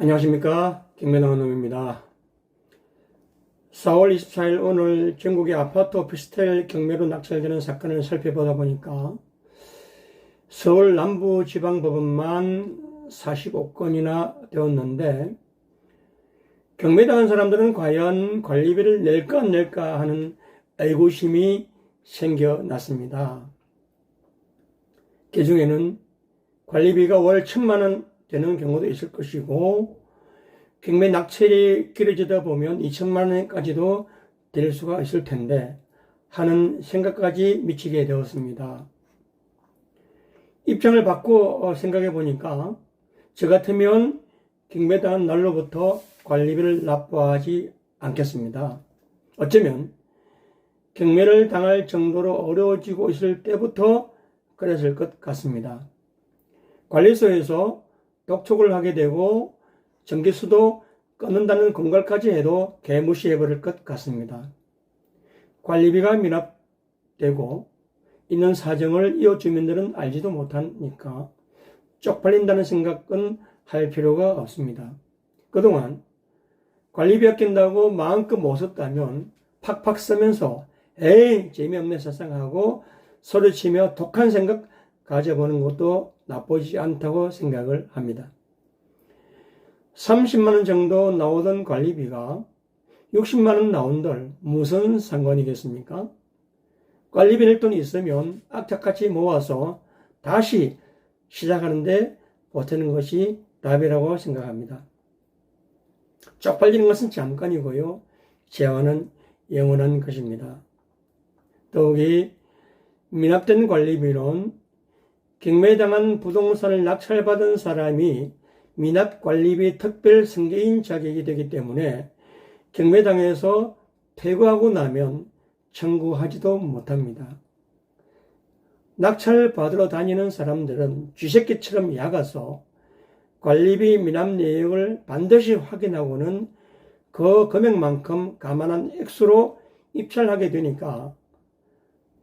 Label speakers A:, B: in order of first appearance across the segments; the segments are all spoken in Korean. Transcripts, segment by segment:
A: 안녕하십니까, 김면허 놈입니다. 4월 24일 오늘 전국의 아파트 오피스텔 경매로 낙찰되는 사건을 살펴보다 보니까 서울 남부지방법원만 45건이나 되었는데, 경매당한 사람들은 과연 관리비를 낼까 안 낼까 하는 의구심이 생겨났습니다. 그 중에는 관리비가 월 1,000만 원 되는 경우도 있을 것이고, 경매 낙찰이 길어지다 보면 2,000만 원까지도 될 수가 있을 텐데 하는 생각까지 미치게 되었습니다. 입장을 바꿔 생각해 보니까 저 같으면 경매당한 날로부터 관리비를 납부하지 않겠습니다. 어쩌면 경매를 당할 정도로 어려워지고 있을 때부터 그랬을 것 같습니다. 관리소에서 독촉을 하게 되고 전기수도 끊는다는 공갈까지 해도 개무시해버릴 것 같습니다. 관리비가 미납되고 있는 사정을 이웃 주민들은 알지도 못하니까 쪽팔린다는 생각은 할 필요가 없습니다. 그동안 관리비 아낀다고 마음껏 못 썼다면 팍팍 쓰면서 에이 재미없네 세상하고 소리치며 독한 생각 가져보는 것도 나쁘지 않다고 생각을 합니다. 30만 원 정도 나오던 관리비가 60만 원 나온들 무슨 상관이겠습니까? 관리비 낼 돈이 있으면 악착같이 모아서 다시 시작하는데 보태는 것이 답이라고 생각합니다. 쪽팔리는 것은 잠깐이고요. 재화는 영원한 것입니다. 더욱이 미납된 관리비는 경매당한 부동산을 낙찰받은 사람이 미납관리비 특별 승계인 자격이 되기 때문에 경매당에서 퇴거하고 나면 청구하지도 못합니다. 낙찰 받으러 다니는 사람들은 쥐새끼처럼 야가서 관리비 미납 내역을 반드시 확인하고는 그 금액만큼 감안한 액수로 입찰하게 되니까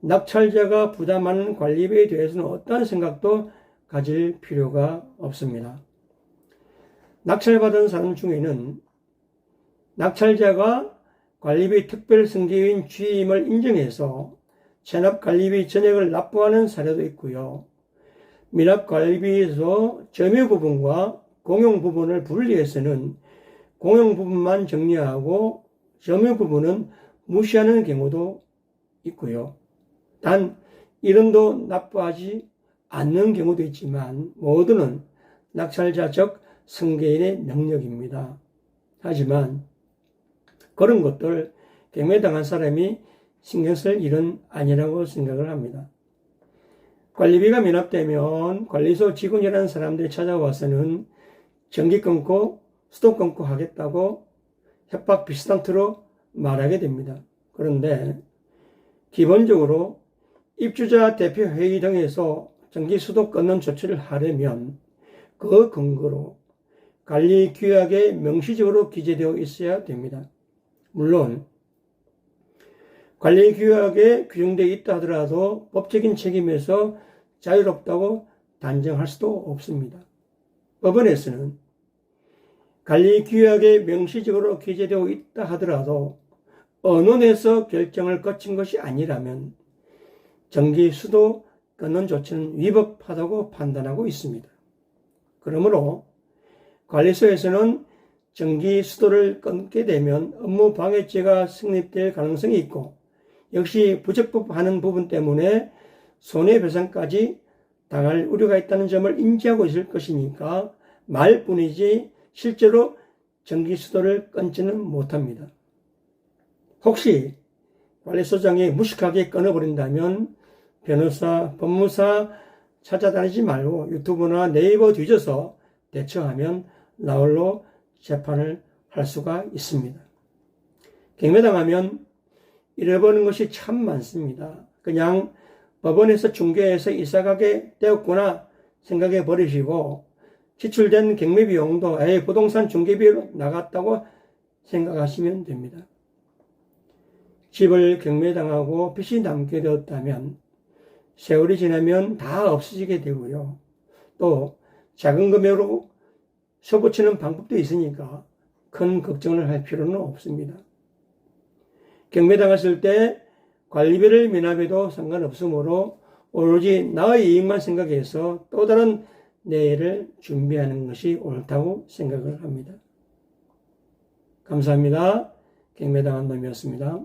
A: 낙찰자가 부담하는 관리비에 대해서는 어떠한 생각도 가질 필요가 없습니다. 낙찰받은 사람 중에는 낙찰자가 관리비 특별 승계인 취임을 인정해서 체납 관리비 전액을 납부하는 사례도 있고요. 미납 관리비에서 점유 부분과 공용 부분을 분리해서는 공용 부분만 정리하고 점유 부분은 무시하는 경우도 있고요. 단 1원도 납부하지 않는 경우도 있지만 모두는 낙찰자 즉 승계인의 능력입니다. 하지만 그런 것들 경매당한 사람이 신경 쓸 일은 아니라고 생각을 합니다. 관리비가 미납되면 관리소 직원이라는 사람들이 찾아와서는 전기 끊고 수도 끊고 하겠다고 협박 비슷한 틀로 말하게 됩니다. 그런데 기본적으로 입주자 대표회의 등에서 전기 수도 끊는 조치를 하려면 그 근거로 관리규약에 명시적으로 기재되어 있어야 됩니다. 물론 관리규약에 규정되어 있다 하더라도 법적인 책임에서 자유롭다고 단정할 수도 없습니다. 법원에서는 관리규약에 명시적으로 기재되어 있다 하더라도 언론에서 결정을 거친 것이 아니라면 전기 수도 끊는 조치는 위법하다고 판단하고 있습니다. 그러므로 관리소에서는 전기 수도를 끊게 되면 업무 방해죄가 성립될 가능성이 있고 역시 부적법하는 부분 때문에 손해배상까지 당할 우려가 있다는 점을 인지하고 있을 것이니까 말뿐이지 실제로 전기 수도를 끊지는 못합니다. 혹시 관리소장이 무식하게 끊어버린다면 변호사, 법무사 찾아다니지 말고 유튜브나 네이버 뒤져서 대처하면 나홀로 재판을 할 수가 있습니다. 경매당하면 잃어버리는 것이 참 많습니다. 그냥 법원에서 중개해서 이사가게 되었구나 생각해 버리시고 지출된 경매 비용도 부동산 중개비로 나갔다고 생각하시면 됩니다. 집을 경매당하고 빚이 남게 되었다면 세월이 지나면 다 없어지게 되고요. 또 작은 금액으로 쏘붙이는 방법도 있으니까 큰 걱정을 할 필요는 없습니다. 경매당했을 때 관리비를 미납해도 상관없으므로 오로지 나의 이익만 생각해서 또 다른 내일을 준비하는 것이 옳다고 생각을 합니다. 감사합니다. 경매당한 놈이었습니다.